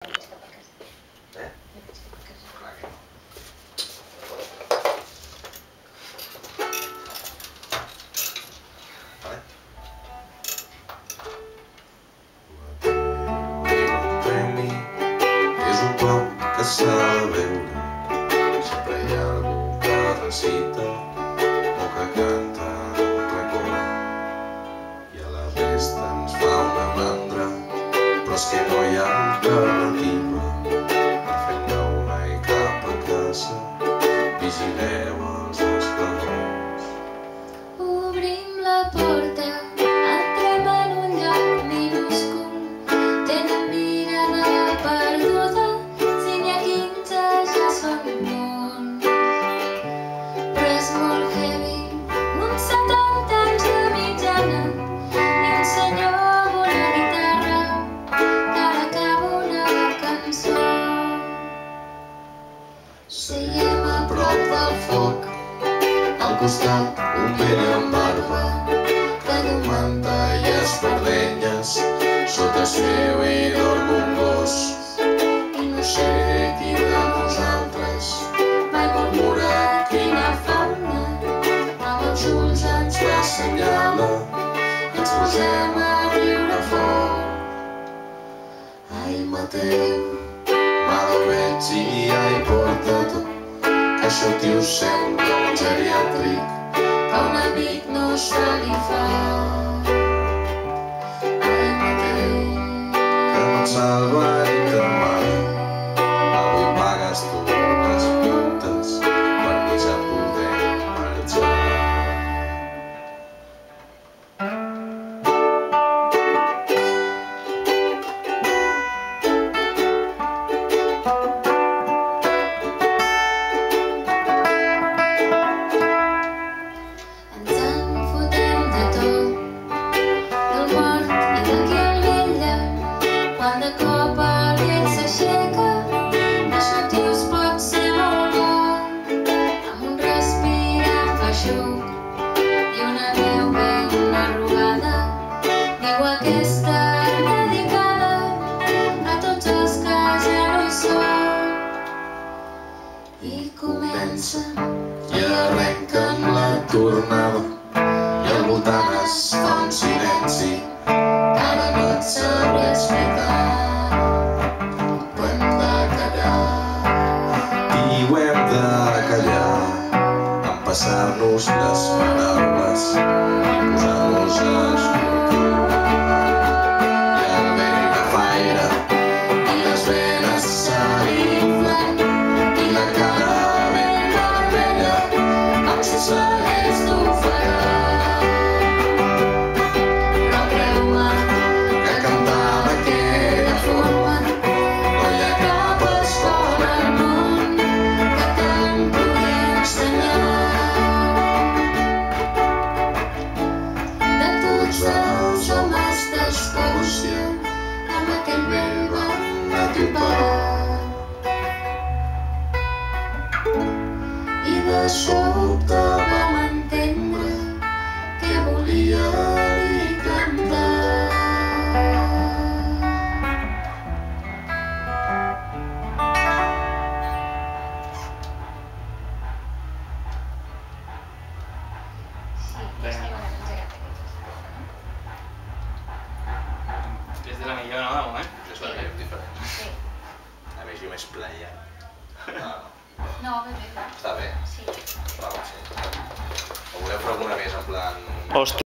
És un cop que s'ha de veure, sempre hi ha algú que recita o que canta un racó i a la resta ens fa una mandra, però és que no hi ha alternativa per fer-ne una i cap a casa vigileu els desplegons. Obrim la porta, entrem en un lloc minúscul, tenen mirada perduda, si n'hi ha 15 ja són un món. Però és molt heavy, uns 70 anys de mitjana i un senyor amb una guitarra que ara acaba una cançó. Seiem a prop del foc, al costat un vell amb barba que du manta i espardenyes, sota seu hi dorm un gos i no sé qui de nosaltres va murmurar quina fauna, amb els ulls ens l'assenyala, ens posem a riure fort. Ai Mateu, mal veig i ai porta-t'ho, que això tio sembla un geriàtric que un amic no se li fa. Ai Mateu, que no et salva ni te mare, avui pagues tu les puntes per mi ja podem marxar. Quan de cop el vent s'aixeca, això tios pot ser molt bo, amb un respirar feixuc i una veu ben arrugada, diu aquesta dedicada a tots els que ja no hi són. I comencen I arrenquen la tornada i al voltant es fa un silenci que ara no et sabré explicar, però hem de callar i ho hem de callar, empassar-nos les paraules i posar-nos a escoltar, i el vent agafaire i les venes se li inflen i la cara ben vermella com si s'hagués d'ofegar. Però creu-me que cantar d'aquella forma no hi ha cap escola al món que te'n pugui ensenyar. De tots els homes d'Escòcia amb aquell vell van a topar i de sobte vam entendre que volia dir cantar. És de la millor, no, de moment? És la millor diferent. Sí. A més, jo més playa. No, bé. Està bé? Sí. Va, sí. O voleu fer alguna més en plan... Hòstia.